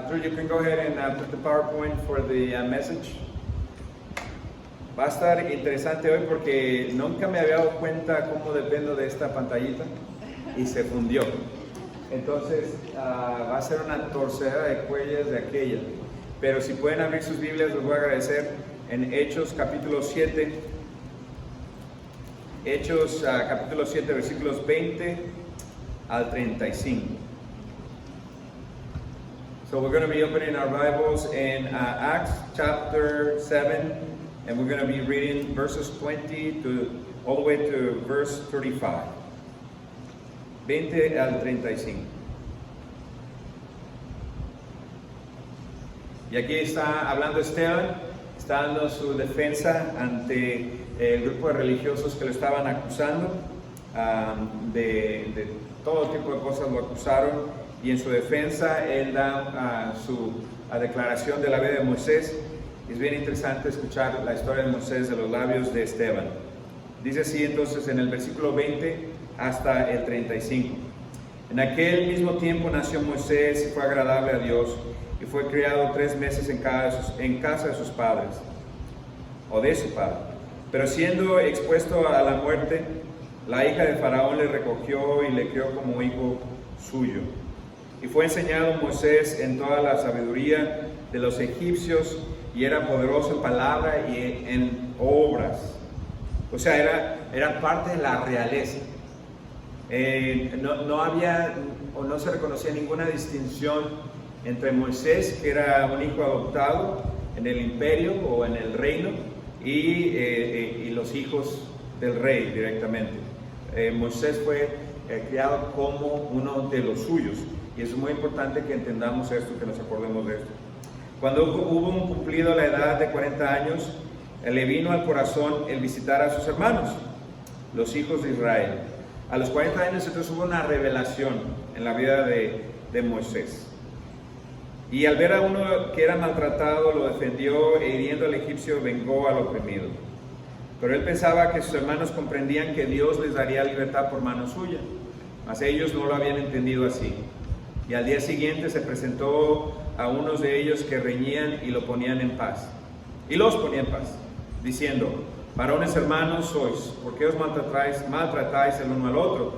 Drew, you can go ahead and put the PowerPoint for the message. Va a estar interesante hoy porque nunca me había dado cuenta cómo dependo de esta pantallita y se fundió. Entonces va a ser una torcedera de cuellos de aquella. Pero si pueden abrir sus Biblias, les voy a agradecer en Hechos capítulo 7. Hechos capítulo 7, versículos 20 al 35. So we're going to be opening our Bibles in Acts chapter 7, and we're going to be reading verses 20 to all the way to verse 35. 20 al 35. Y aquí está hablando Esteban, está dando su defensa ante el grupo de religiosos que lo estaban acusando, de todo tipo de cosas lo acusaron. Y en su defensa, él da su declaración de la vida de Moisés. Es bien interesante escuchar la historia de Moisés de los labios de Esteban. Dice así entonces en el versículo 20 hasta el 35. En aquel mismo tiempo nació Moisés y fue agradable a Dios y fue criado 3 meses en casa de sus padres, o de su padre. Pero siendo expuesto a la muerte, la hija de Faraón le recogió y le crió como hijo suyo. Y fue enseñado Moisés en toda la sabiduría de los egipcios y era poderoso en palabra y en obras. O sea, era parte de la realeza. No había o no se reconocía ninguna distinción entre Moisés, que era un hijo adoptado en el imperio o en el reino, y los hijos del rey directamente. Moisés fue criado como uno de los suyos. Y es muy importante que entendamos esto, que nos acordemos de esto. Cuando hubo cumplido la edad de 40 años, le vino al corazón el visitar a sus hermanos, los hijos de Israel. A los 40 años entonces hubo una revelación en la vida de Moisés. Y al ver a uno que era maltratado, lo defendió e hiriendo al egipcio vengó al oprimido. Pero él pensaba que sus hermanos comprendían que Dios les daría libertad por mano suya, mas ellos no lo habían entendido así. Y al día siguiente se presentó a unos de ellos que reñían y lo ponían en paz. Y los ponía en paz, diciendo: varones hermanos sois, ¿por qué os maltratáis el uno al otro?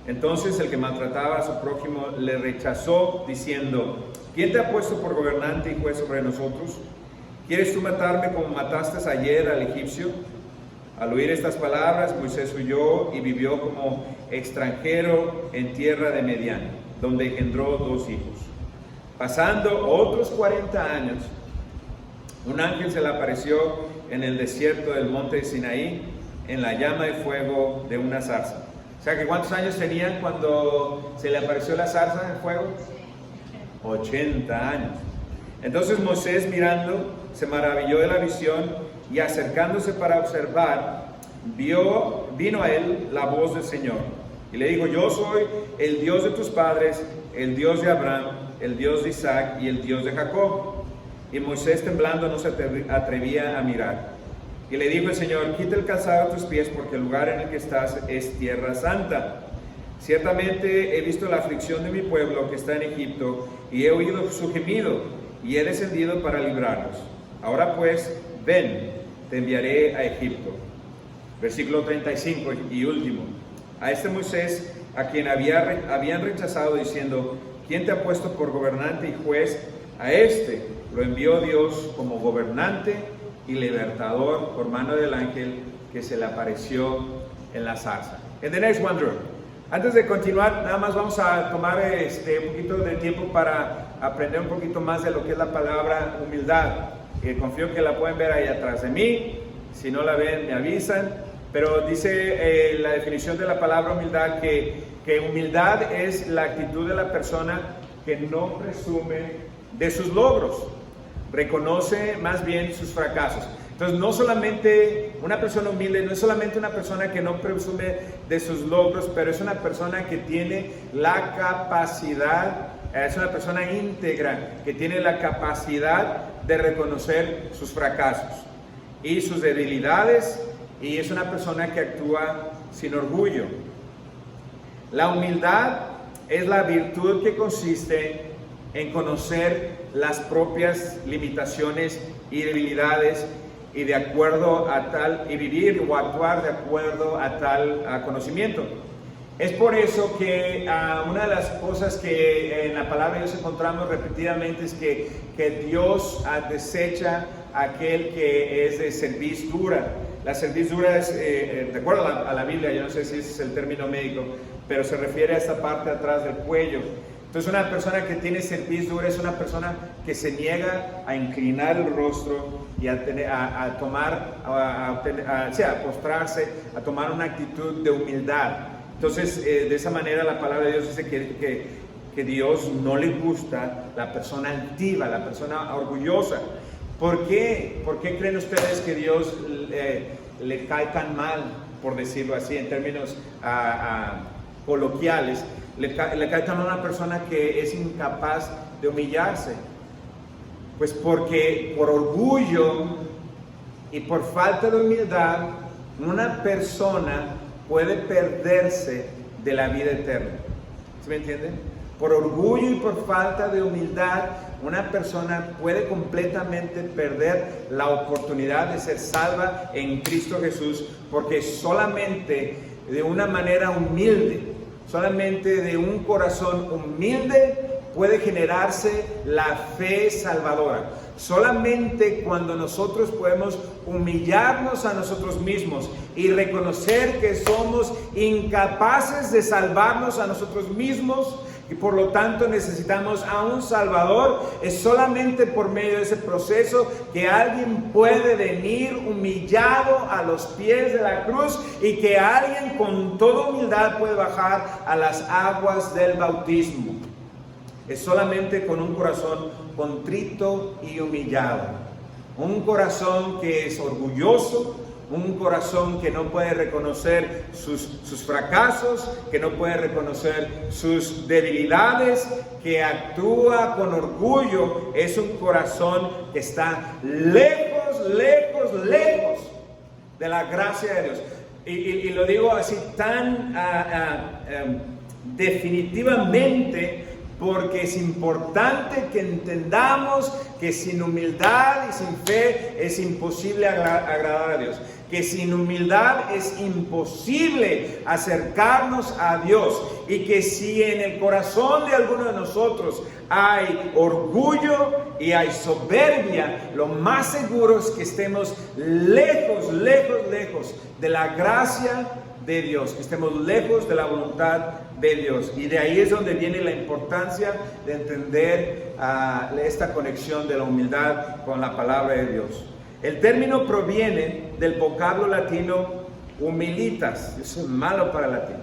Entonces el que maltrataba a su prójimo le rechazó, diciendo: ¿quién te ha puesto por gobernante y juez sobre nosotros? ¿Quieres tú matarme como mataste ayer al egipcio? Al oír estas palabras, Moisés huyó y vivió como extranjero en tierra de Medián, donde engendró 2 hijos. Pasando otros 40 años, un ángel se le apareció en el desierto del monte de Sinaí, en la llama de fuego de una zarza. O sea, que ¿cuántos años tenían cuando se le apareció la zarza en el fuego? 80 años. Entonces Moisés, mirando, se maravilló de la visión y acercándose para observar, vino a él la voz del Señor. Y le dijo: yo soy el Dios de tus padres, el Dios de Abraham, el Dios de Isaac y el Dios de Jacob. Y Moisés, temblando, no se atrevía a mirar. Y le dijo el Señor: quita el calzado de tus pies, porque el lugar en el que estás es tierra santa. Ciertamente he visto la aflicción de mi pueblo que está en Egipto, y he oído su gemido, y he descendido para librarlos. Ahora pues, ven, te enviaré a Egipto. Versículo 35 y último. A este Moisés, a quien habían rechazado, diciendo: ¿quién te ha puesto por gobernante y juez? A este lo envió Dios como gobernante y libertador por mano del ángel que se le apareció en la zarza. And the next one, Drew. Antes de continuar, nada más vamos a tomar un poquito de tiempo para aprender un poquito más de lo que es la palabra humildad. Confío que la pueden ver ahí atrás de mí. Si no la ven, me avisan. Pero dice la definición de la palabra humildad que humildad es la actitud de la persona que no presume de sus logros, reconoce más bien sus fracasos. Entonces, no solamente una persona humilde, no es solamente una persona que no presume de sus logros, pero es una persona que tiene la capacidad, es una persona íntegra, que tiene la capacidad de reconocer sus fracasos y sus debilidades, y es una persona que actúa sin orgullo. La humildad es la virtud que consiste en conocer las propias limitaciones y debilidades y de acuerdo a tal, y vivir o actuar de acuerdo a tal conocimiento. Es por eso que una de las cosas que en la palabra de Dios encontramos repetidamente es que Dios desecha aquel que es de cerviz dura. La cerviz dura es, de acuerdo a la Biblia, yo no sé si ese es el término médico, pero se refiere a esta parte de atrás del cuello. Entonces, una persona que tiene cerviz dura es una persona que se niega a inclinar el rostro y a postrarse, a tomar una actitud de humildad. Entonces, de esa manera la palabra de Dios dice que Dios no le gusta la persona altiva, la persona orgullosa. ¿Por qué? ¿Por qué creen ustedes que Dios le cae tan mal, por decirlo así, en términos coloquiales? Le cae tan mal a una persona que es incapaz de humillarse. Pues porque por orgullo y por falta de humildad, una persona puede perderse de la vida eterna. ¿Sí me entienden? Por orgullo y por falta de humildad, una persona puede completamente perder la oportunidad de ser salva en Cristo Jesús, porque solamente de una manera humilde, solamente de un corazón humilde puede generarse la fe salvadora. Solamente cuando nosotros podemos humillarnos a nosotros mismos y reconocer que somos incapaces de salvarnos a nosotros mismos y por lo tanto necesitamos a un Salvador, es solamente por medio de ese proceso que alguien puede venir humillado a los pies de la cruz y que alguien con toda humildad puede bajar a las aguas del bautismo. Es solamente con un corazón contrito y humillado, un corazón que es orgulloso, un corazón que no puede reconocer sus fracasos, que no puede reconocer sus debilidades, que actúa con orgullo. Es un corazón que está lejos, lejos, lejos de la gracia de Dios. Y lo digo así tan definitivamente, porque es importante que entendamos que sin humildad y sin fe es imposible agradar a Dios. Que sin humildad es imposible acercarnos a Dios. Y que si en el corazón de alguno de nosotros hay orgullo y hay soberbia, lo más seguro es que estemos lejos, lejos, lejos de la gracia de Dios, que estemos lejos de la voluntad de Dios. Y de ahí es donde viene la importancia de entender esta conexión de la humildad con la palabra de Dios. El término proviene del vocablo latino humilitas. Eso es malo para el latino.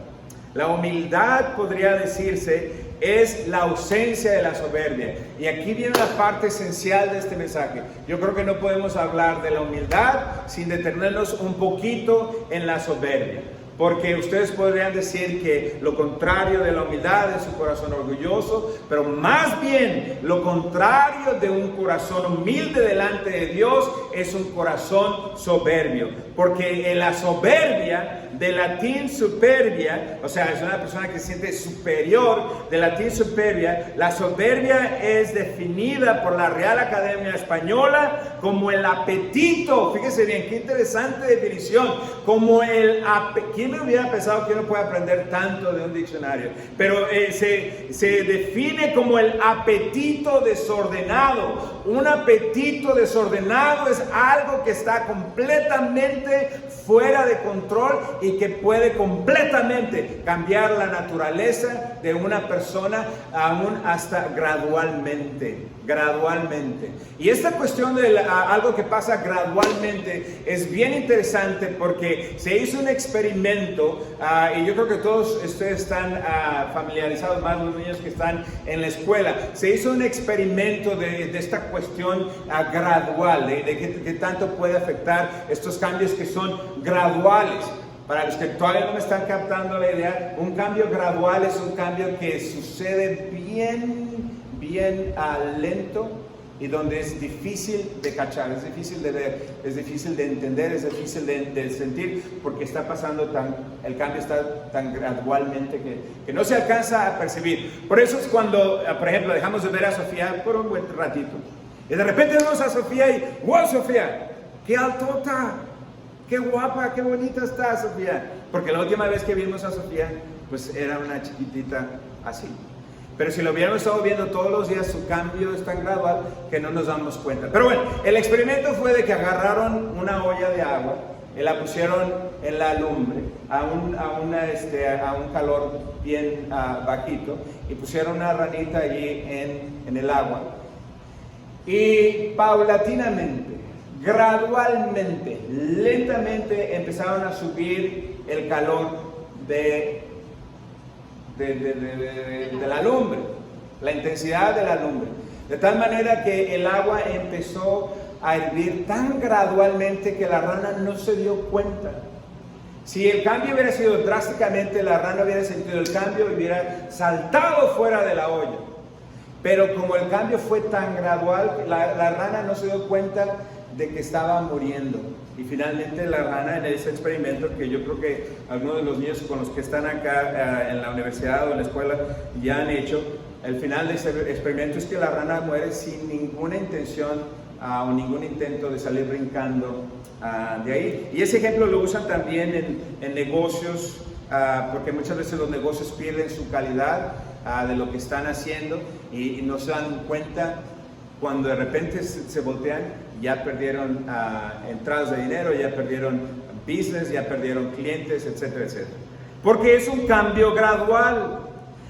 La humildad, podría decirse, es la ausencia de la soberbia. Y aquí viene la parte esencial de este mensaje. Yo creo que no podemos hablar de la humildad sin detenernos un poquito en la soberbia. Porque ustedes podrían decir que lo contrario de la humildad es un corazón orgulloso, pero más bien lo contrario de un corazón humilde delante de Dios es un corazón soberbio. Porque en la soberbia, de latín superbia, o sea, es una persona que se siente superior, de latín superbia, la soberbia es definida por la Real Academia Española como el apetito, fíjese bien, qué interesante definición, como el apetito. ¿Quién me hubiera pensado que uno puede aprender tanto de un diccionario? Pero se define como el apetito desordenado. Un apetito desordenado es algo que está completamente fuera de control y que puede completamente cambiar la naturaleza de una persona, aún hasta gradualmente. Y esta cuestión de algo que pasa gradualmente es bien interesante porque se hizo un experimento y yo creo que todos ustedes están familiarizados, más los niños que están en la escuela. Se hizo un experimento de esta cuestión gradual, de qué tanto puede afectar estos cambios que son graduales. Para los que todavía no me están captando la idea, un cambio gradual es un cambio que sucede bien lento y donde es difícil de cachar, es difícil de ver, es difícil de entender, es difícil de sentir, porque está pasando el cambio está tan gradualmente que no se alcanza a percibir. Por eso es cuando, por ejemplo, dejamos de ver a Sofía por un buen ratito y de repente vemos a Sofía y ¡wow, Sofía! ¡Qué altota! ¡Qué guapa, qué bonita está Sofía! Porque la última vez que vimos a Sofía, pues era una chiquitita así. Pero si lo hubiéramos estado viendo todos los días, su cambio es tan gradual que no nos damos cuenta. Pero bueno, el experimento fue de que agarraron una olla de agua y la pusieron en la lumbre a un calor bien bajito y pusieron una ranita allí en el agua. Y paulatinamente, gradualmente, lentamente empezaron a subir el calor de la lumbre, la intensidad de la lumbre, de tal manera que el agua empezó a hervir tan gradualmente que la rana no se dio cuenta. Si el cambio hubiera sido drásticamente, la rana hubiera sentido el cambio y hubiera saltado fuera de la olla. Pero como el cambio fue tan gradual, la rana no se dio cuenta de que estaba muriendo. Y finalmente la rana, en ese experimento que yo creo que algunos de los niños con los que están acá en la universidad o en la escuela ya han hecho, el final de ese experimento es que la rana muere sin ninguna intención o ningún intento de salir brincando de ahí. Y ese ejemplo lo usan también en negocios, porque muchas veces los negocios pierden su calidad de lo que están haciendo y no se dan cuenta. Cuando de repente se voltean, ya perdieron entradas de dinero, ya perdieron business, ya perdieron clientes, etcétera, etcétera. Porque es un cambio gradual.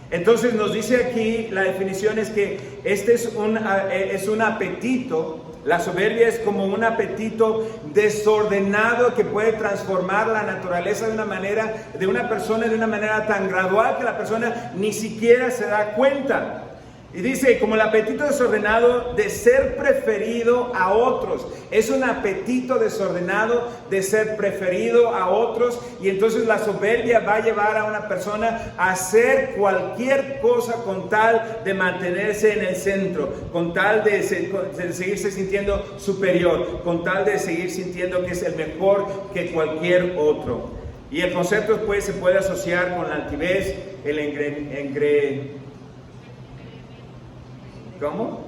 Entonces nos dice aquí, la definición es que este es un apetito. La soberbia es como un apetito desordenado que puede transformar la naturaleza de una persona de una manera tan gradual que la persona ni siquiera se da cuenta. Y dice, como el apetito desordenado de ser preferido a otros. Es un apetito desordenado de ser preferido a otros. Y entonces la soberbia va a llevar a una persona a hacer cualquier cosa con tal de mantenerse en el centro, con tal de seguirse sintiendo superior, con tal de seguir sintiendo que es el mejor que cualquier otro. Y el concepto pues se puede asociar con la altivez, el ¿cómo?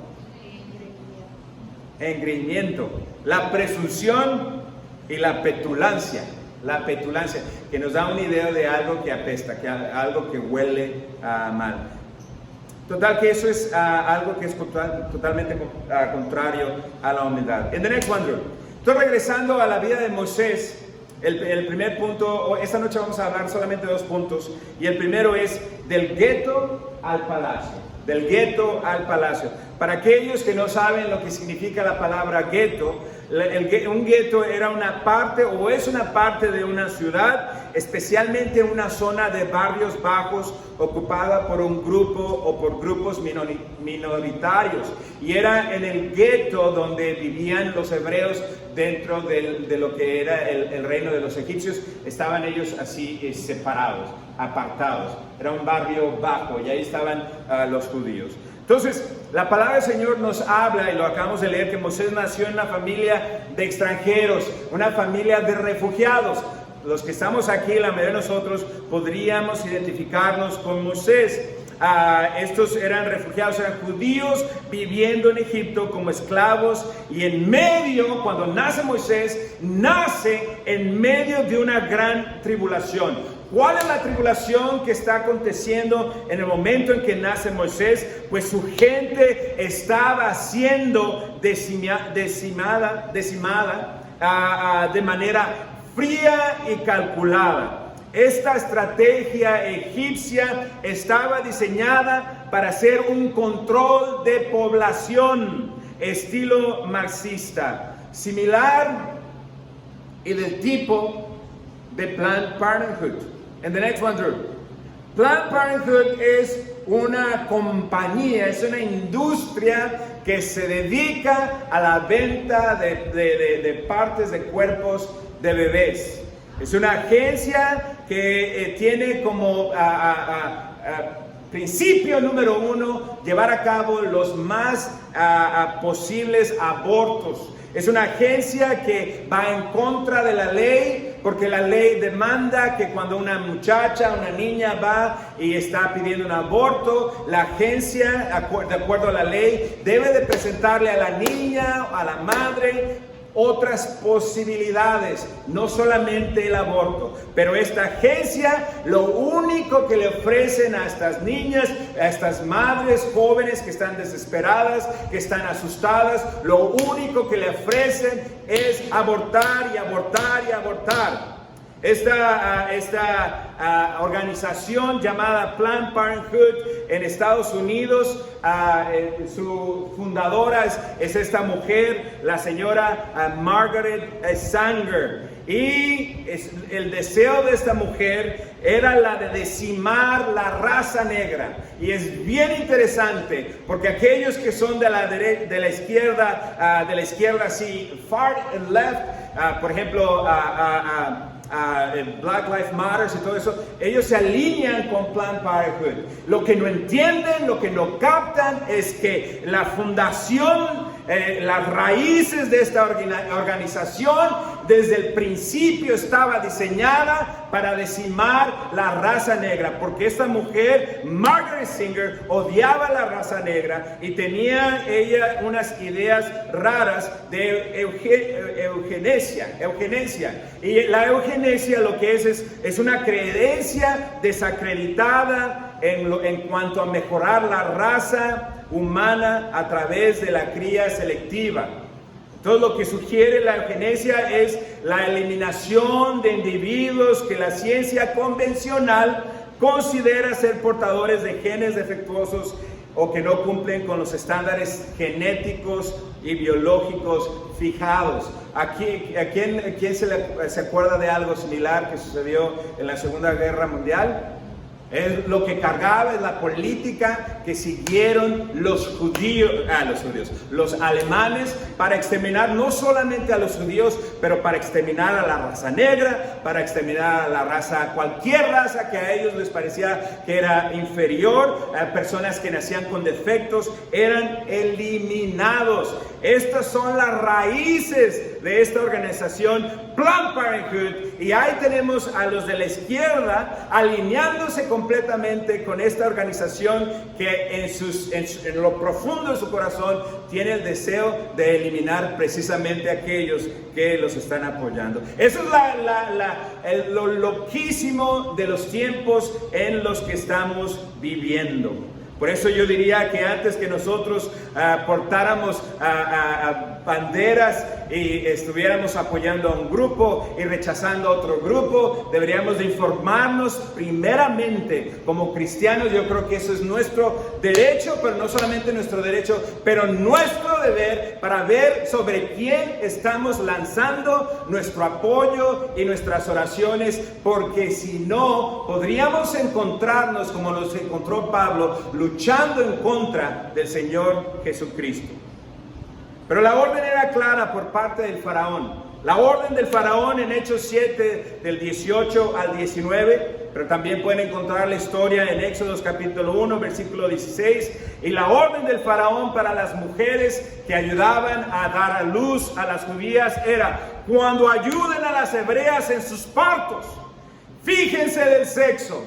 Engreimiento, la presunción y la petulancia. La petulancia, que nos da una idea de algo que apesta, algo que huele mal. Total que eso es algo que es totalmente contrario a la humildad. En the next one, estoy regresando a la vida de Moisés. El primer punto, esta noche vamos a hablar solamente de 2 puntos. Y el primero es del gueto al palacio. Del gueto al palacio. Para aquellos que no saben lo que significa la palabra gueto, un gueto era una parte o es una parte de una ciudad especialmente en una zona de barrios bajos ocupada por un grupo o por grupos minoritarios. Y era en el gueto donde vivían los hebreos dentro de lo que era el reino de los egipcios. Estaban ellos así separados, apartados. Era un barrio bajo y ahí estaban los judíos. Entonces, la palabra del Señor nos habla, y lo acabamos de leer, que Moisés nació en una familia de extranjeros, una familia de refugiados. Los que estamos aquí, la mayoría de nosotros, podríamos identificarnos con Moisés. Estos eran refugiados, eran judíos viviendo en Egipto como esclavos, y en medio, cuando nace Moisés, nace en medio de una gran tribulación. ¿Cuál es la tribulación que está aconteciendo en el momento en que nace Moisés? Pues su gente estaba siendo decimada de manera fría y calculada. Esta estrategia egipcia estaba diseñada para hacer un control de población, estilo marxista, similar y del tipo de Planned Parenthood. And the next one, Drew. Planned Parenthood es una compañía, es una industria que se dedica a la venta de partes de cuerpos de bebés. Es una agencia que tiene como principio número 1 llevar a cabo los más posibles abortos. Es una agencia que va en contra de la ley, porque la ley demanda que cuando una muchacha, una niña va y está pidiendo un aborto, la agencia, de acuerdo a la ley, debe de presentarle a la niña, a la madre, otras posibilidades, no solamente el aborto. Pero esta agencia, lo único que le ofrecen a estas niñas, a estas madres jóvenes que están desesperadas, que están asustadas, lo único que le ofrecen es abortar y abortar y abortar. Esta organización llamada Planned Parenthood en Estados Unidos, su fundadora es esta mujer, la señora Margaret Sanger. Y el deseo de esta mujer era la de decimar la raza negra. Y es bien interesante, porque aquellos que son de la izquierda así, far left, por ejemplo, Black Lives Matter y todo eso, ellos se alinean con Planned Parenthood. Lo que no entienden, lo que no captan es que la fundación, las raíces de esta organización desde el principio estaba diseñada para decimar la raza negra, porque esta mujer, Margaret Sanger, odiaba la raza negra y tenía ella unas ideas raras de eugenesia. Y la eugenesia lo que es una creencia desacreditada en cuanto a mejorar la raza humana a través de la cría selectiva. Todo lo que sugiere la eugenesia es la eliminación de individuos que la ciencia convencional considera ser portadores de genes defectuosos o que no cumplen con los estándares genéticos y biológicos fijados. ¿A quién se acuerda de algo similar que sucedió en la Segunda Guerra Mundial? Lo que cargaba es la política que siguieron los alemanes para exterminar no solamente a los judíos, pero para exterminar a la raza negra, para exterminar a la raza, cualquier raza que a ellos les parecía que era inferior, a personas que nacían con defectos, eran eliminados. Estas son las raíces de esta organización Planned Parenthood, y ahí tenemos a los de la izquierda alineándose completamente con esta organización que en lo profundo de su corazón tiene el deseo de eliminar precisamente a aquellos que los están apoyando. Eso es lo loquísimo de los tiempos en los que estamos viviendo. Por eso yo diría que antes que nosotros portáramos banderas y estuviéramos apoyando a un grupo y rechazando a otro grupo. Deberíamos de informarnos primeramente como cristianos. Yo creo que eso es nuestro derecho, pero no solamente nuestro derecho, pero nuestro deber, para ver sobre quién estamos lanzando nuestro apoyo y nuestras oraciones, porque si no, podríamos encontrarnos como nos encontró Pablo, luchando en contra del Señor Jesucristo. Pero la orden era clara por parte del faraón. La orden del faraón en Hechos 7, del 18 al 19, pero también pueden encontrar la historia en Éxodos capítulo 1, versículo 16. Y la orden del faraón para las mujeres que ayudaban a dar a luz a las judías era: cuando ayuden a las hebreas en sus partos, fíjense del sexo,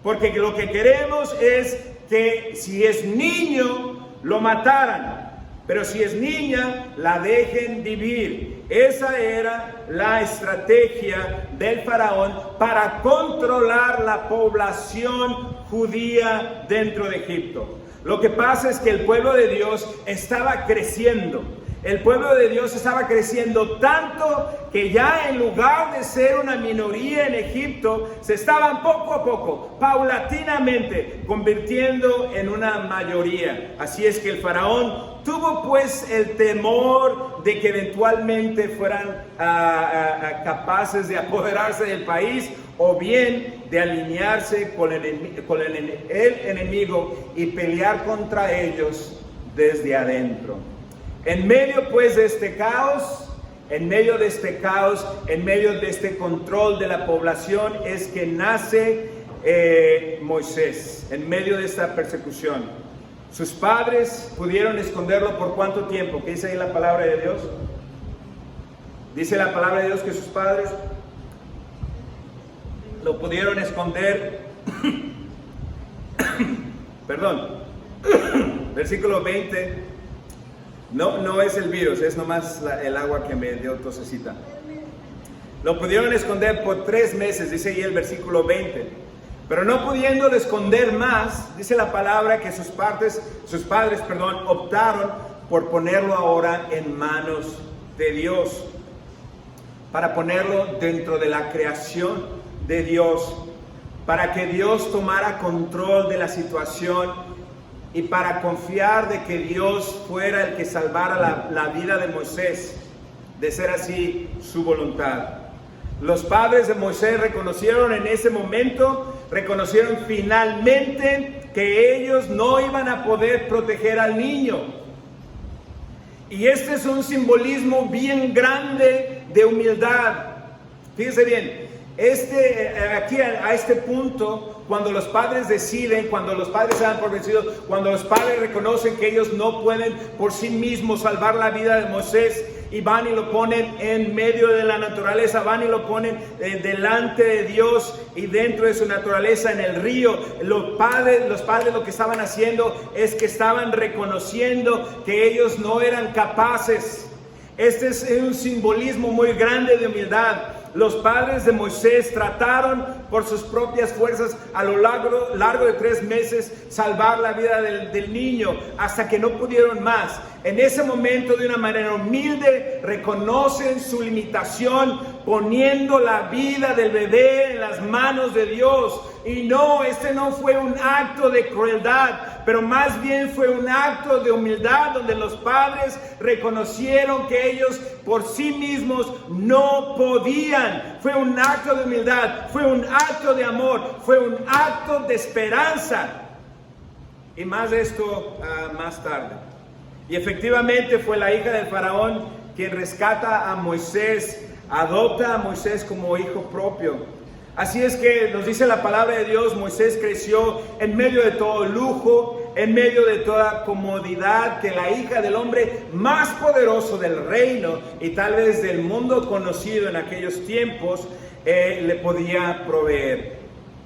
porque lo que queremos es que si es niño, lo mataran, pero si es niña, la dejen vivir. Esa era la estrategia del faraón para controlar la población judía dentro de Egipto. Lo que pasa es que el pueblo de Dios estaba creciendo. El pueblo de Dios estaba creciendo tanto que ya en lugar de ser una minoría en Egipto, se estaban poco a poco, paulatinamente, convirtiendo en una mayoría. Así es que el faraón tuvo pues el temor de que eventualmente fueran capaces de apoderarse del país, o bien de alinearse con el enemigo y pelear contra ellos desde adentro. En medio pues de este caos, en medio de este control de la población, es que nace Moisés, en medio de esta persecución. Sus padres pudieron esconderlo por ¿cuánto tiempo? ¿Qué dice ahí la palabra de Dios? Dice la palabra de Dios que sus padres lo pudieron esconder. Perdón. Versículo 20. No es el virus, es nomás el agua que me dio tosecita. Lo pudieron esconder por 3 meses, dice ahí el versículo 20. Pero no pudiéndolo esconder más, dice la palabra que sus padres, optaron por ponerlo ahora en manos de Dios, para ponerlo dentro de la creación de Dios, para que Dios tomara control de la situación y para confiar de que Dios fuera el que salvara la vida de Moisés, de ser así su voluntad. Los padres de Moisés reconocieron en ese momento, reconocieron finalmente que ellos no iban a poder proteger al niño. Y este es un simbolismo bien grande de humildad. Fíjense bien, aquí a este punto, cuando los padres deciden, cuando los padres se dan por vencidos, cuando los padres reconocen que ellos no pueden por sí mismos salvar la vida de Moisés, y van y lo ponen en medio de la naturaleza, van y lo ponen delante de Dios y dentro de su naturaleza en el río. Los padres lo que estaban haciendo es que estaban reconociendo que ellos no eran capaces. Este es un simbolismo muy grande de humildad. Los padres de Moisés trataron por sus propias fuerzas a lo largo de 3 meses salvar la vida del niño, hasta que no pudieron más. En ese momento, de una manera humilde, reconocen su limitación, poniendo la vida del bebé en las manos de Dios. Y no, este no fue un acto de crueldad, pero más bien fue un acto de humildad, donde los padres reconocieron que ellos por sí mismos no podían. Fue un acto de humildad, fue un acto de amor, fue un acto de esperanza. Y más de esto más tarde. Y efectivamente fue la hija del faraón quien rescata a Moisés, adopta a Moisés como hijo propio. Así es que nos dice la palabra de Dios, Moisés creció en medio de todo lujo, en medio de toda comodidad que la hija del hombre más poderoso del reino y tal vez del mundo conocido en aquellos tiempos le podía proveer.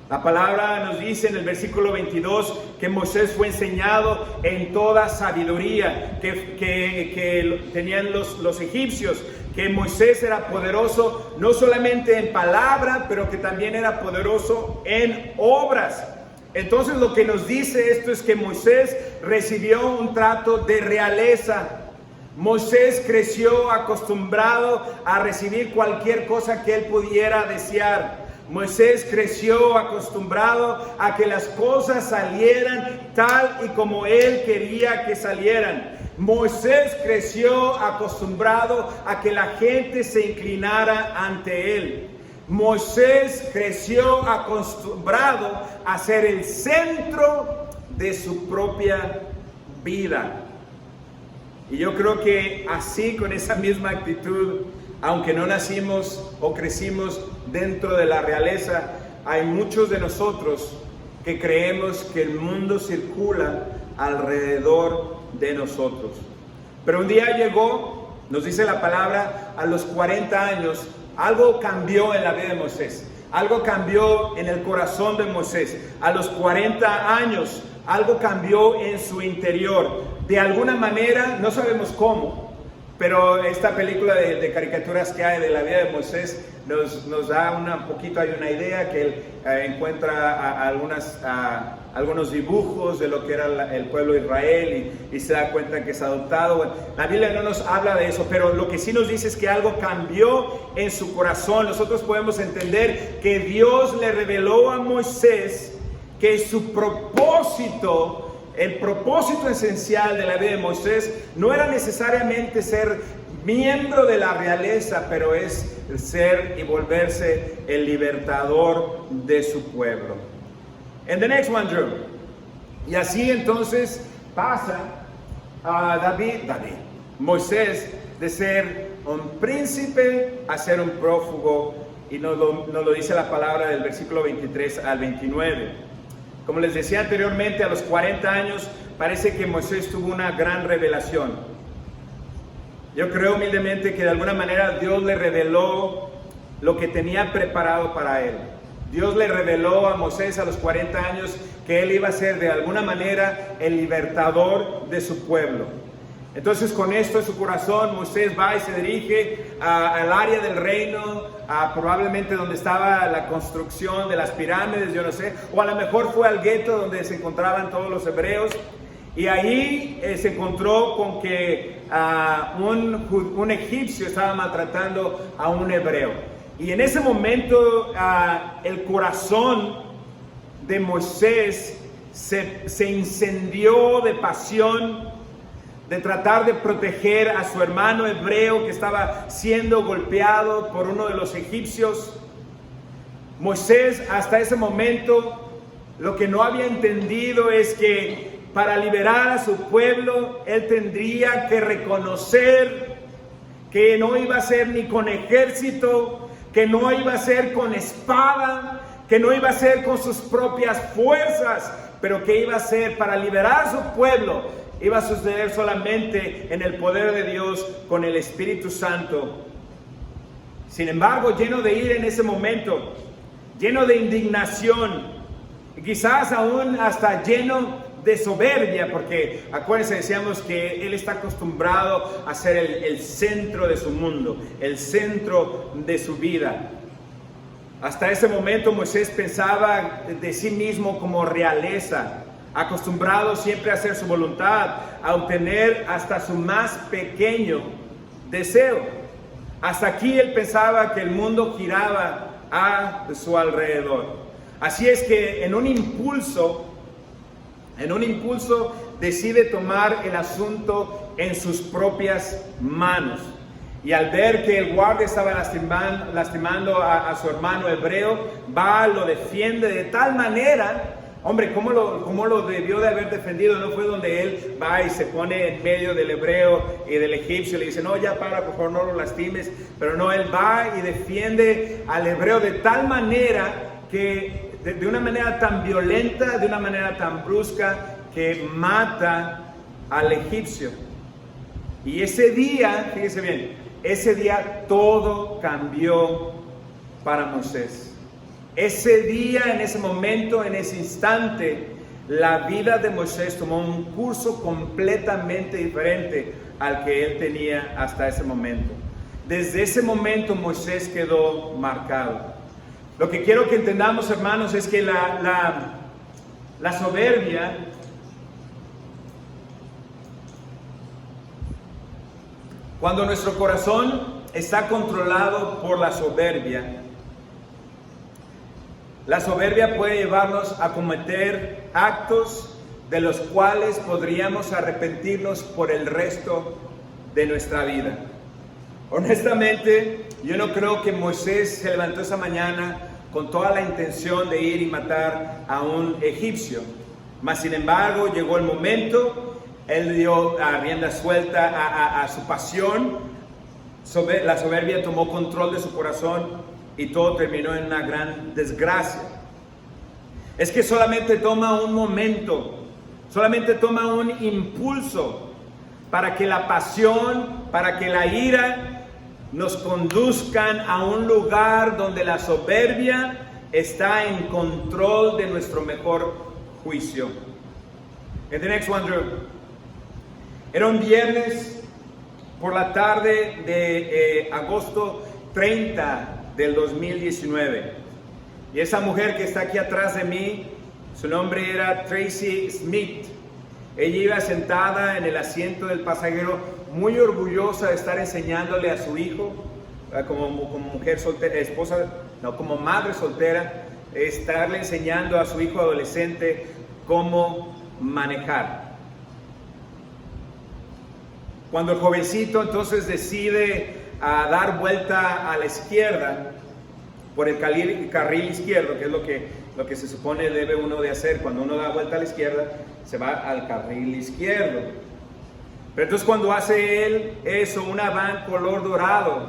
La palabra nos dice en el versículo 22 que Moisés fue enseñado en toda sabiduría que tenían los egipcios, que Moisés era poderoso no solamente en palabra, pero que también era poderoso en obras. Entonces lo que nos dice esto es que Moisés recibió un trato de realeza. Moisés creció acostumbrado a recibir cualquier cosa que él pudiera desear. Moisés creció acostumbrado a que las cosas salieran tal y como él quería que salieran. Moisés creció acostumbrado a que la gente se inclinara ante él. Moisés creció acostumbrado a ser el centro de su propia vida. Y yo creo que así, con esa misma actitud, aunque no nacimos o crecimos dentro de la realeza, hay muchos de nosotros que creemos que el mundo circula alrededor de nosotros. Pero un día llegó, nos dice la palabra, a los 40 años, algo cambió en la vida de Moisés. Algo cambió en el corazón de Moisés. A los 40 años, algo cambió en su interior. De alguna manera, no sabemos cómo, pero esta película de caricaturas que hay de la vida de Moisés nos da un poquito, hay una idea que él encuentra algunos dibujos de lo que era el pueblo de Israel y se da cuenta que es adoptado. Bueno, la Biblia no nos habla de eso, pero lo que sí nos dice es que algo cambió en su corazón. Nosotros podemos entender que Dios le reveló a Moisés que su propósito, el propósito esencial de la vida de Moisés no era necesariamente ser miembro de la realeza, pero es ser y volverse el libertador de su pueblo. And the next one, Drew. Y así entonces pasa a Moisés, de ser un príncipe a ser un prófugo, y nos lo dice la palabra del versículo 23 al 29. Como les decía anteriormente, a los 40 años parece que Moisés tuvo una gran revelación. Yo creo humildemente que de alguna manera Dios le reveló lo que tenía preparado para él. Dios le reveló a Moisés a los 40 años que él iba a ser de alguna manera el libertador de su pueblo. Entonces, con esto en su corazón, Moisés va y se dirige al área del reino, probablemente donde estaba la construcción de las pirámides, yo no sé, o a lo mejor fue al gueto donde se encontraban todos los hebreos, y ahí se encontró con que un egipcio estaba maltratando a un hebreo. Y en ese momento el corazón de Moisés se incendió de pasión, de tratar de proteger a su hermano hebreo que estaba siendo golpeado por uno de los egipcios. Moisés, hasta ese momento, lo que no había entendido es que para liberar a su pueblo, él tendría que reconocer que no iba a ser ni con ejército, que no iba a ser con espada, que no iba a ser con sus propias fuerzas, pero que iba a ser para liberar a su pueblo. Iba a suceder solamente en el poder de Dios, con el Espíritu Santo. Sin embargo, lleno de ira en ese momento, lleno de indignación, y quizás aún hasta lleno de soberbia, porque acuérdense, decíamos que él está acostumbrado a ser el centro de su mundo, el centro de su vida. Hasta ese momento Moisés pensaba de sí mismo como realeza, acostumbrado siempre a hacer su voluntad, a obtener hasta su más pequeño deseo. Hasta aquí él pensaba que el mundo giraba a su alrededor. Así es que en un impulso decide tomar el asunto en sus propias manos. Y al ver que el guardia estaba lastimando a su hermano hebreo, va, lo defiende de tal manera. Hombre, ¿cómo lo debió de haber defendido? No fue donde él va y se pone en medio del hebreo y del egipcio, le dice, no, ya para, por favor, no lo lastimes. Pero no, él va y defiende al hebreo de tal manera que, de una manera tan violenta, de una manera tan brusca, que mata al egipcio. Y ese día, fíjese bien, ese día todo cambió para Moisés. Ese día, en ese momento, en ese instante, la vida de Moisés tomó un curso completamente diferente al que él tenía hasta ese momento. Desde ese momento Moisés quedó marcado. Lo que quiero que entendamos, hermanos, es que la soberbia Cuando nuestro corazón está controlado por la soberbia puede llevarnos a cometer actos de los cuales podríamos arrepentirnos por el resto de nuestra vida. Honestamente, yo no creo que Moisés se levantó esa mañana con toda la intención de ir y matar a un egipcio. Mas sin embargo, llegó el momento, él dio rienda suelta a su pasión, la soberbia tomó control de su corazón y todo terminó en una gran desgracia. Es que solamente toma un momento, solamente toma un impulso para que la pasión, para que la ira nos conduzcan a un lugar donde la soberbia está en control de nuestro mejor juicio. And the next one, Drew. Era un viernes por la tarde de agosto 30 del 2019. Y esa mujer que está aquí atrás de mí, su nombre era Tracy Smith. Ella iba sentada en el asiento del pasajero, muy orgullosa de estar enseñándole a su hijo, como mujer soltera, como madre soltera, estarle enseñando a su hijo adolescente cómo manejar. Cuando el jovencito entonces decide dar vuelta a la izquierda, por el carril izquierdo, que es lo que se supone debe uno de hacer cuando uno da vuelta a la izquierda, se va al carril izquierdo. Pero entonces cuando hace él eso, una van color dorado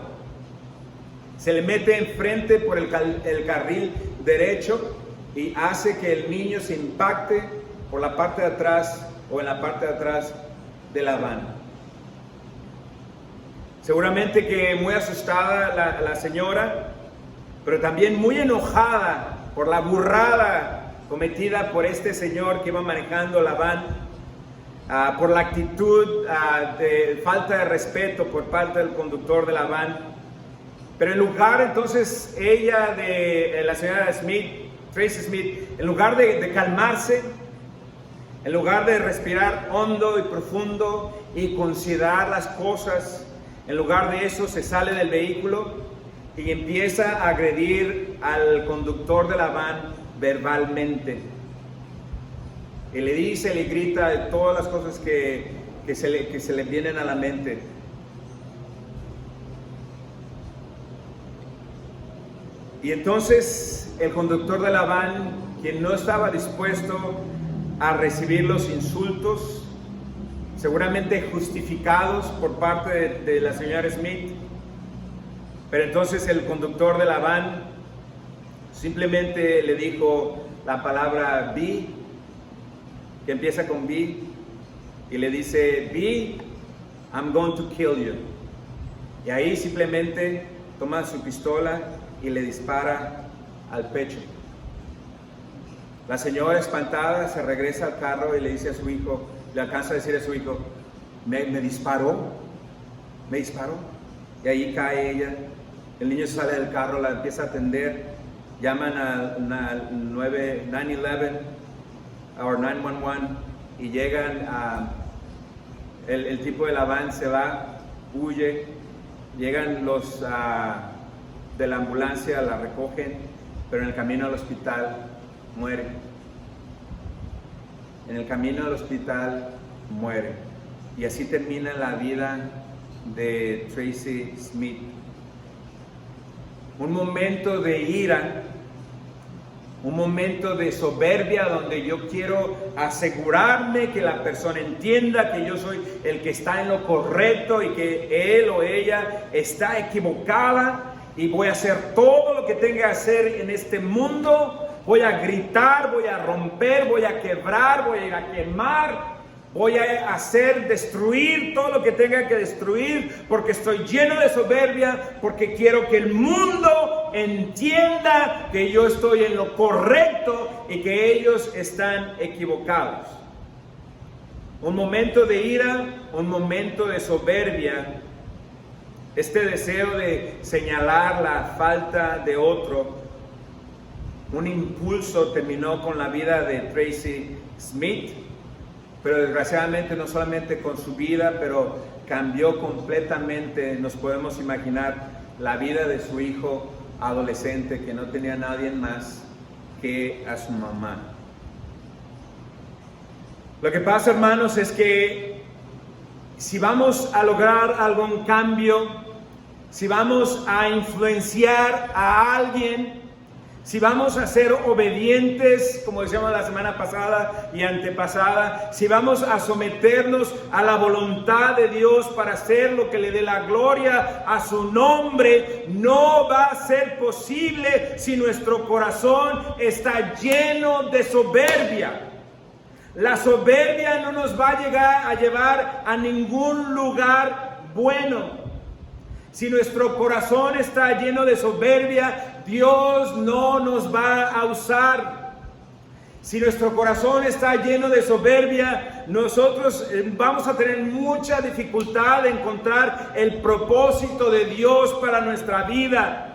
se le mete enfrente por el carril derecho y hace que el niño se impacte por la parte de atrás o en la parte de atrás de la van. Seguramente que muy asustada la señora, pero también muy enojada por la burrada cometida por este señor que iba manejando la van, por la actitud de falta de respeto por parte del conductor de la van. Pero en lugar entonces ella, la señora Smith, Tracy Smith, en lugar de calmarse, en lugar de respirar hondo y profundo y considerar las cosas, en lugar de eso se sale del vehículo y empieza a agredir al conductor de la van verbalmente. Y le dice, le grita de todas las cosas que se le vienen a la mente. Y entonces el conductor de la van, quien no estaba dispuesto a recibir los insultos, seguramente justificados por parte de la señora Smith, pero entonces el conductor de la van simplemente le dijo la palabra be, que empieza con be, y le dice, be, I'm going to kill you. Y ahí simplemente toma su pistola y le dispara al pecho. La señora espantada se regresa al carro y le dice a su hijo, le alcanza a decir a su hijo, me disparó. Y ahí cae ella. El niño sale del carro, la empieza a atender, llaman al 911 o 911 y llegan el tipo de la van se va, huye, llegan los de la ambulancia, la recogen, pero en el camino al hospital muere. En el camino al hospital muere. Y así termina la vida de Tracy Smith. Un momento de ira, un momento de soberbia donde yo quiero asegurarme que la persona entienda que yo soy el que está en lo correcto y que él o ella está equivocada y voy a hacer todo lo que tenga que hacer en este mundo. Voy a gritar, voy a romper, voy a quebrar, voy a ir a quemar, voy a hacer destruir todo lo que tenga que destruir porque estoy lleno de soberbia, porque quiero que el mundo entienda que yo estoy en lo correcto y que ellos están equivocados. Un momento de ira, un momento de soberbia, este deseo de señalar la falta de otro. Un impulso terminó con la vida de Tracy Smith, pero desgraciadamente no solamente con su vida, pero cambió completamente, nos podemos imaginar, la vida de su hijo adolescente que no tenía a nadie más que a su mamá. Lo que pasa, hermanos, es que si vamos a lograr algún cambio, si vamos a influenciar a alguien, si vamos a ser obedientes, como decíamos la semana pasada y antepasada, si vamos a someternos a la voluntad de Dios para hacer lo que le dé la gloria a su nombre, no va a ser posible si nuestro corazón está lleno de soberbia. La soberbia no nos va a llevar a ningún lugar bueno. Si nuestro corazón está lleno de soberbia, Dios no nos va a usar. Si nuestro corazón está lleno de soberbia, nosotros vamos a tener mucha dificultad de encontrar el propósito de Dios para nuestra vida.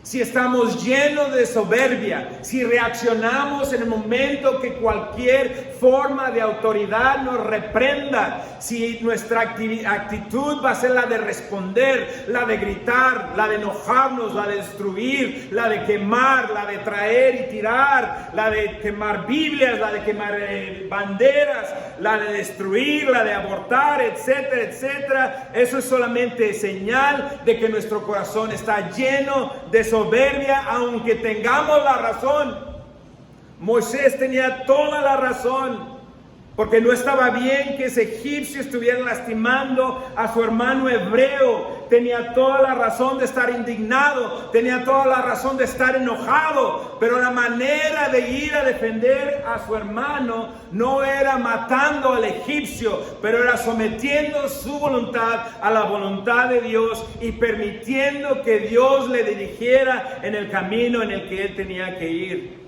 Si estamos llenos de soberbia, si reaccionamos en el momento que cualquier forma de autoridad nos reprenda, si nuestra actitud va a ser la de responder, la de gritar, la de enojarnos, la de destruir, la de quemar, la de traer y tirar, la de quemar Biblias, la de quemar banderas, la de destruir, la de abortar, etcétera, etcétera, eso es solamente señal de que nuestro corazón está lleno de soberbia, aunque tengamos la razón. Moisés tenía toda la razón, porque no estaba bien que ese egipcio estuviera lastimando a su hermano hebreo. Tenía toda la razón de estar indignado, tenía toda la razón de estar enojado, pero la manera de ir a defender a su hermano no era matando al egipcio, pero era sometiendo su voluntad a la voluntad de Dios y permitiendo que Dios le dirigiera en el camino en el que él tenía que ir.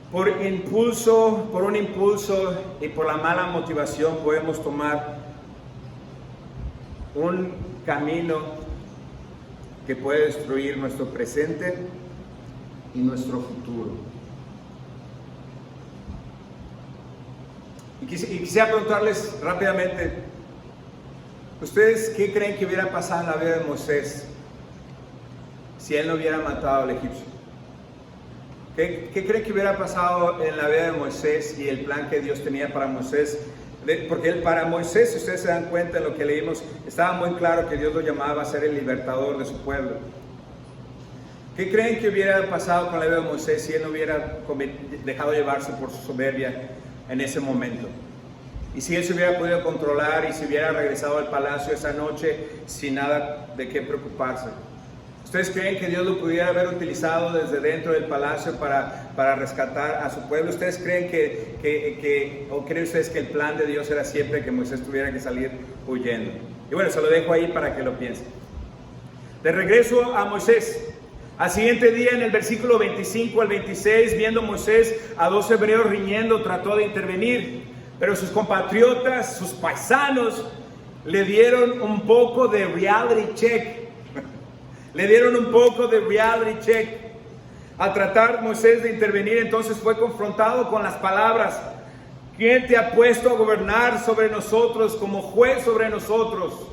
Por un impulso y por la mala motivación podemos tomar un camino que puede destruir nuestro presente y nuestro futuro. Y quisiera preguntarles rápidamente, ¿ustedes qué creen que hubiera pasado en la vida de Moisés si él no hubiera matado al egipcio? ¿Qué creen que hubiera pasado en la vida de Moisés y el plan que Dios tenía para Moisés? Porque para Moisés, si ustedes se dan cuenta en lo que leímos, estaba muy claro que Dios lo llamaba a ser el libertador de su pueblo. ¿Qué creen que hubiera pasado con la vida de Moisés si él no hubiera dejado llevarse por su soberbia en ese momento? Y si él se hubiera podido controlar y si hubiera regresado al palacio esa noche sin nada de qué preocuparse. ¿Ustedes creen que Dios lo pudiera haber utilizado desde dentro del palacio para rescatar a su pueblo? ¿Ustedes creen o creen ustedes que el plan de Dios era siempre que Moisés tuviera que salir huyendo? Y bueno, se lo dejo ahí para que lo piensen. De regreso a Moisés. Al siguiente día, en el versículo 25 al 26, viendo Moisés a 2 hebreos riñendo, trató de intervenir, pero sus compatriotas, sus paisanos, le dieron un poco de reality check. Le dieron un poco de reality check. Al tratar Moisés de intervenir, entonces fue confrontado con las palabras: ¿quién te ha puesto a gobernar sobre nosotros, como juez sobre nosotros?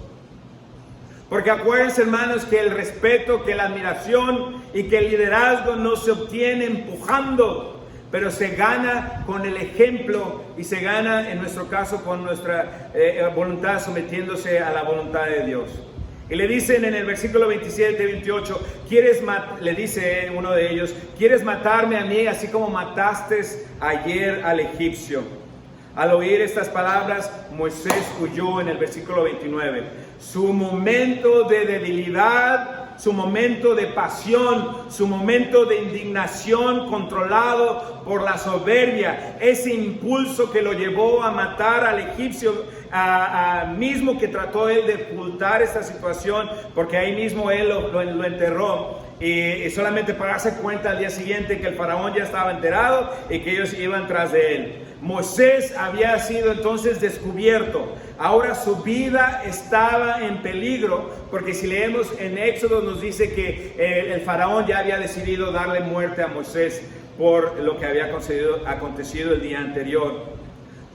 Porque acuérdense, hermanos, que el respeto, que la admiración y que el liderazgo no se obtiene empujando, pero se gana con el ejemplo y se gana, en nuestro caso, con nuestra voluntad, sometiéndose a la voluntad de Dios. Y le dicen en el versículo 27-28, le dice uno de ellos, ¿quieres matarme a mí así como mataste ayer al egipcio? Al oír estas palabras, Moisés huyó en el versículo 29. Su momento de debilidad, su momento de pasión, su momento de indignación controlado por la soberbia, ese impulso que lo llevó a matar al egipcio, mismo que trató él de ocultar esta situación, porque ahí mismo él lo enterró, y solamente para darse cuenta al día siguiente que el faraón ya estaba enterado y que ellos iban tras de él. Moisés había sido entonces descubierto. Ahora su vida estaba en peligro, porque si leemos en Éxodo nos dice que el faraón ya había decidido darle muerte a Moisés por lo que había acontecido el día anterior.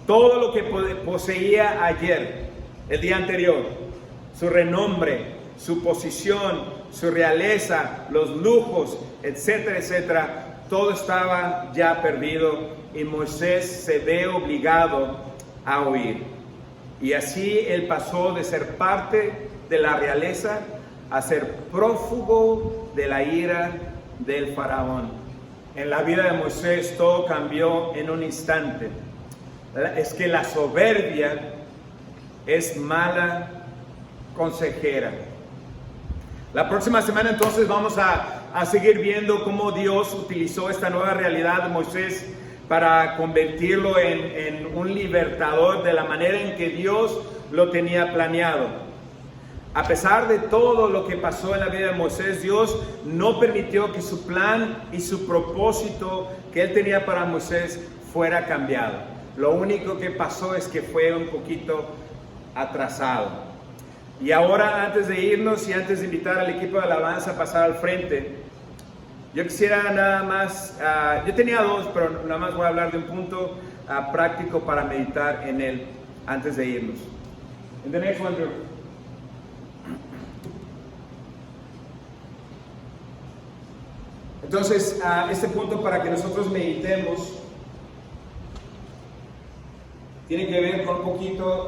todo lo que poseía ayer, el día anterior, su renombre, su posición, su realeza, los lujos, etcétera, etcétera, todo estaba ya perdido y Moisés se ve obligado a huir. Y así él pasó de ser parte de la realeza a ser prófugo de la ira del faraón. En la vida de Moisés todo cambió en un instante. Es que la soberbia es mala consejera. La próxima semana entonces vamos a seguir viendo cómo Dios utilizó esta nueva realidad de Moisés para convertirlo en un libertador de la manera en que Dios lo tenía planeado. A pesar de todo lo que pasó en la vida de Moisés, Dios no permitió que su plan y su propósito que él tenía para Moisés fuera cambiado. Lo único que pasó es que fue un poquito atrasado. Y ahora, antes de irnos y antes de invitar al equipo de alabanza a pasar al frente, yo quisiera nada más, yo tenía dos, pero nada más voy a hablar de un punto práctico para meditar en él antes de irnos. And the next one, Drew. Entonces, este punto para que nosotros meditemos tiene que ver con un poquito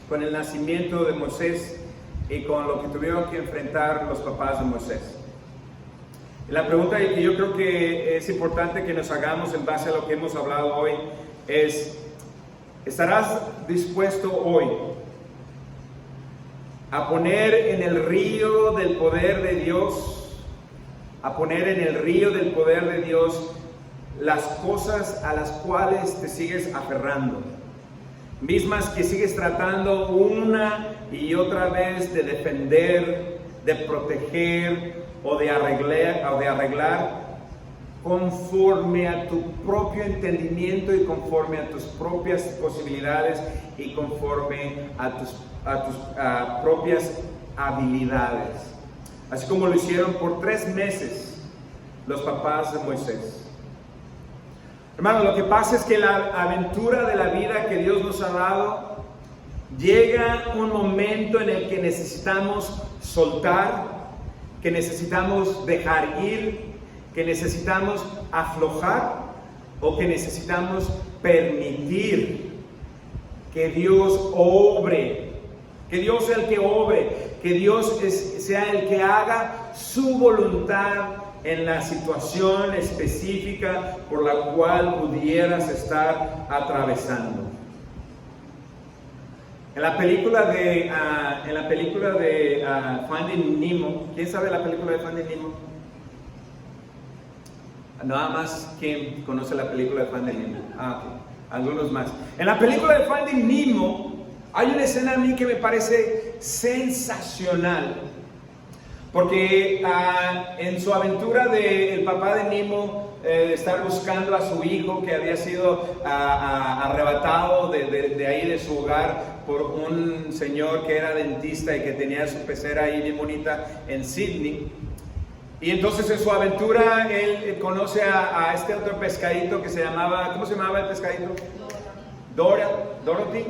con el nacimiento de Moisés y con lo que tuvieron que enfrentar los papás de Moisés. La pregunta que yo creo que es importante que nos hagamos en base a lo que hemos hablado hoy es: ¿estarás dispuesto hoy a poner en el río del poder de Dios, a poner en el río del poder de Dios las cosas a las cuales te sigues aferrando? Mismas que sigues tratando una y otra vez de defender, de proteger o de arreglar conforme a tu propio entendimiento y conforme a tus propias posibilidades y conforme a tus propias habilidades. Así como lo hicieron por 3 meses los papás de Moisés. Hermano, lo que pasa es que la aventura de la vida que Dios nos ha dado, llega un momento en el que necesitamos soltar, que necesitamos dejar ir, que necesitamos aflojar o que necesitamos permitir que Dios obre, que Dios sea el que obre, que Dios sea el que haga su voluntad en la situación específica por la cual pudieras estar atravesando. En la película de Finding Nemo, ¿quién sabe la película de Finding Nemo? Nada más quien conoce la película de Finding Nemo. Okay. Algunos más. En la película de Finding Nemo hay una escena a mí que me parece sensacional. Porque en su aventura el papá de Nemo de estar buscando a su hijo que había sido arrebatado de ahí de su hogar por un señor que era dentista y que tenía su pecera ahí bien bonita en Sydney. Y entonces en su aventura él conoce a este otro pescadito que se llamaba, ¿cómo se llamaba el pescadito? Dorothy.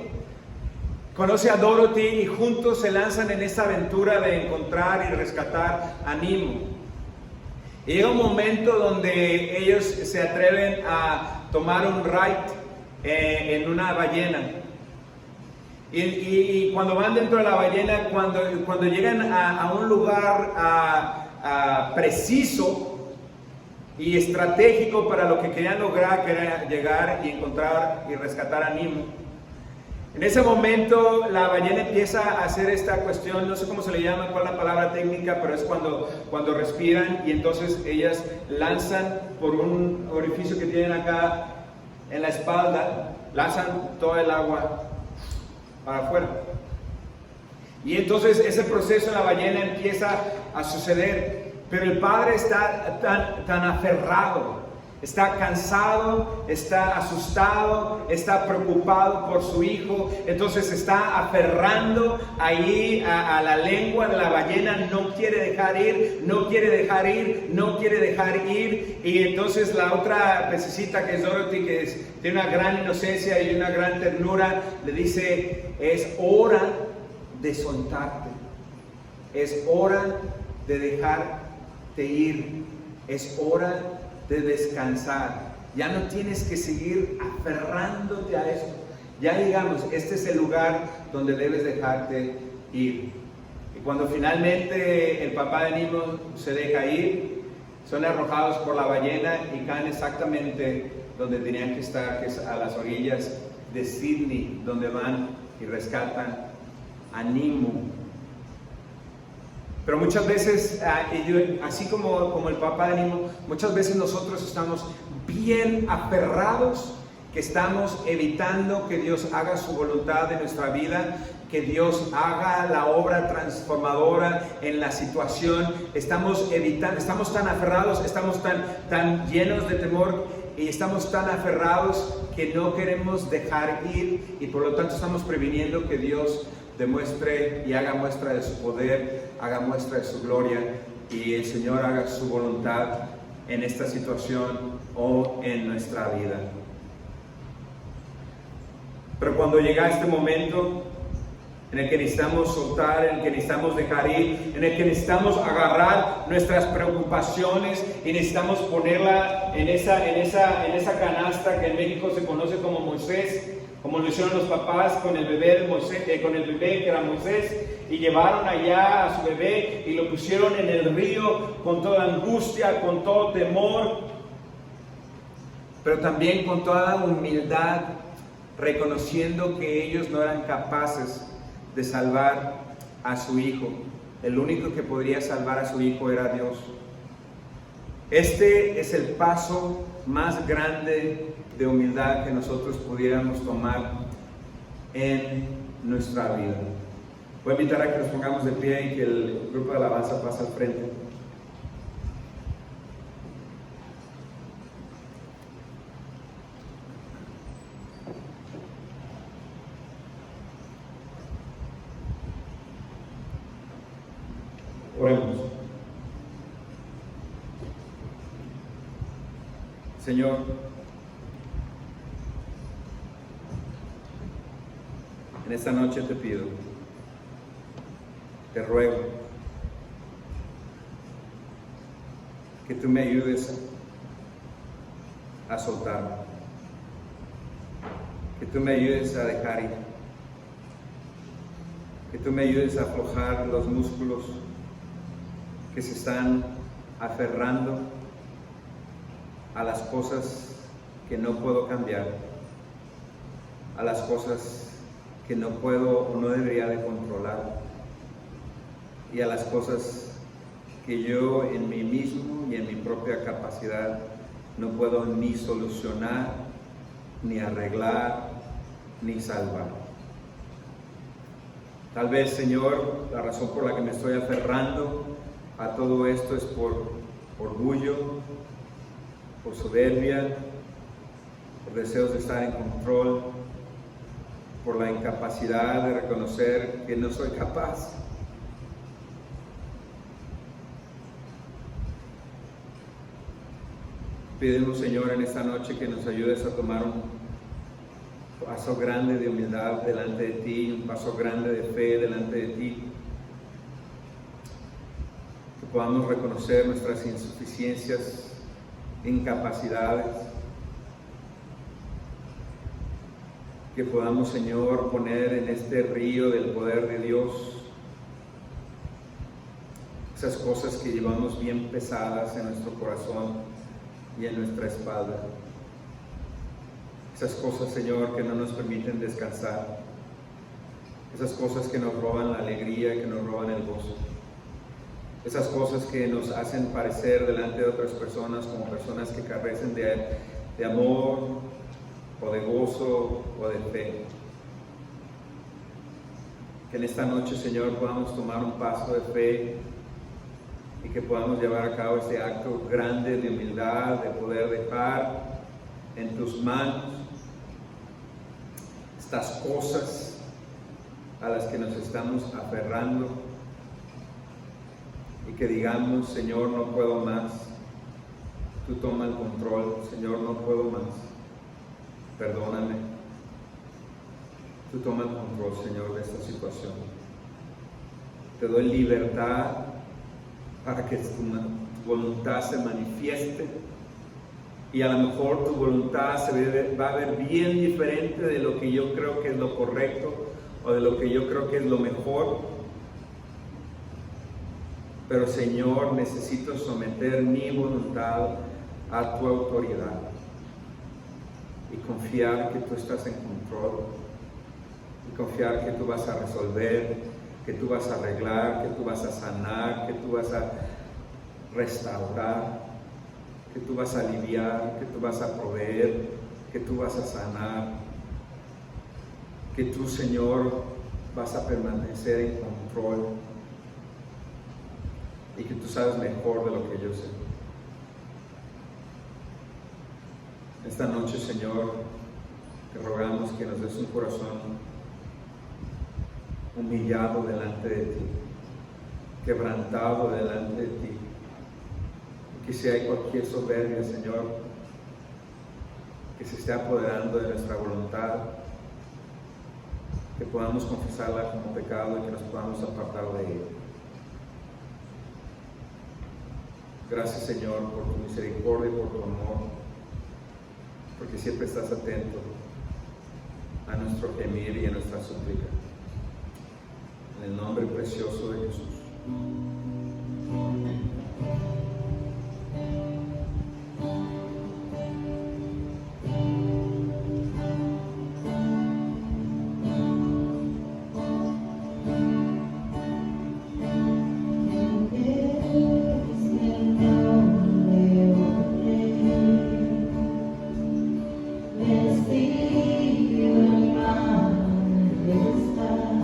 Conoce a Dorothy y juntos se lanzan en esta aventura de encontrar y rescatar a Nemo. Y llega un momento donde ellos se atreven a tomar un ride en una ballena. Y cuando van dentro de la ballena, cuando llegan a un lugar preciso y estratégico para lo que querían lograr, que era llegar y encontrar y rescatar a Nemo. En ese momento la ballena empieza a hacer esta cuestión, no sé cómo se le llama, cuál es la palabra técnica, pero es cuando respiran y entonces ellas lanzan por un orificio que tienen acá en la espalda, lanzan todo el agua para afuera. Y entonces ese proceso en la ballena empieza a suceder, pero el padre está tan aferrado Está cansado, está asustado, está preocupado por su hijo, entonces está aferrando ahí a la lengua de la ballena, no quiere dejar ir, no quiere dejar ir, no quiere dejar ir. Y entonces la otra pececita, que es Dorothy, que tiene una gran inocencia y una gran ternura, le dice: es hora de soltarte, es hora de dejarte ir, es hora de descansar. Ya no tienes que seguir aferrándote a esto. Ya digamos, este es el lugar donde debes dejarte ir. Y cuando finalmente el papá de Nemo se deja ir, son arrojados por la ballena y caen exactamente donde tenían que estar, que es a las orillas de Sydney, donde van y rescatan a Nemo. Pero muchas veces, así como el papá de Nemo, muchas veces nosotros estamos bien aferrados, que estamos evitando que Dios haga su voluntad en nuestra vida, que Dios haga la obra transformadora en la situación. Estamos tan aferrados, estamos tan llenos de temor y estamos tan aferrados que no queremos dejar ir, y por lo tanto estamos previniendo que Dios demuestre y haga muestra de su poder, haga muestra de su gloria, y el Señor haga su voluntad en esta situación o en nuestra vida. Pero cuando llega este momento en el que necesitamos soltar, en el que necesitamos dejar ir, en el que necesitamos agarrar nuestras preocupaciones y necesitamos ponerla en esa canasta que en México se conoce como Moisés, como lo hicieron los papás con el bebé de Moisés, con el bebé que era Moisés, y llevaron allá a su bebé y lo pusieron en el río con toda angustia, con todo temor, pero también con toda humildad, reconociendo que ellos no eran capaces de salvar a su hijo. El único que podría salvar a su hijo era Dios. Este es el paso más grande de humildad que nosotros pudiéramos tomar en nuestra vida. Voy a invitar a que nos pongamos de pie y que el grupo de alabanza pase al frente. Oremos. Señor, en esta noche te pido, te ruego que tú me ayudes a soltar, que tú me ayudes a dejar ir, que tú me ayudes a aflojar los músculos que se están aferrando a las cosas que no puedo cambiar, a las cosas que no puedo o no debería de controlar, y a las cosas que yo en mí mismo y en mi propia capacidad no puedo ni solucionar, ni arreglar, ni salvar. Tal vez, Señor, la razón por la que me estoy aferrando a todo esto es por orgullo, por soberbia, por deseos de estar en control, por la incapacidad de reconocer que no soy capaz. Pedimos, Señor, en esta noche que nos ayudes a tomar un paso grande de humildad delante de ti, un paso grande de fe delante de ti, que podamos reconocer nuestras insuficiencias, incapacidades, que podamos, Señor, poner en este río del poder de Dios esas cosas que llevamos bien pesadas en nuestro corazón y en nuestra espalda, esas cosas, Señor, que no nos permiten descansar, esas cosas que nos roban la alegría, que nos roban el gozo, esas cosas que nos hacen parecer delante de otras personas como personas que carecen de amor o de gozo o de fe. Que en esta noche, Señor, podamos tomar un paso de fe y que podamos llevar a cabo este acto grande de humildad, de poder dejar en tus manos estas cosas a las que nos estamos aferrando y que digamos: Señor, no puedo más, tú toma el control. Señor, no puedo más, perdóname, tú toma el control, Señor, de esta situación. Te doy libertad para que tu voluntad se manifieste, y a lo mejor tu voluntad va a ver bien diferente de lo que yo creo que es lo correcto o de lo que yo creo que es lo mejor. Pero Señor, necesito someter mi voluntad a tu autoridad y confiar que tú estás en control, y confiar que tú vas a resolver, que tú vas a arreglar, que tú vas a sanar, que tú vas a restaurar, que tú vas a aliviar, que tú vas a proveer, que tú vas a sanar, que tú, Señor, vas a permanecer en control y que tú sabes mejor de lo que yo sé. Esta noche, Señor, te rogamos que nos des un corazón humillado delante de ti, quebrantado delante de ti. Que si hay cualquier soberbia, Señor, que se esté apoderando de nuestra voluntad, que podamos confesarla como pecado y que nos podamos apartar de ella. Gracias, Señor, por tu misericordia y por tu amor, porque siempre estás atento a nuestro gemir y a nuestra súplica. En el nombre precioso de Jesús. Let's see your mind this time.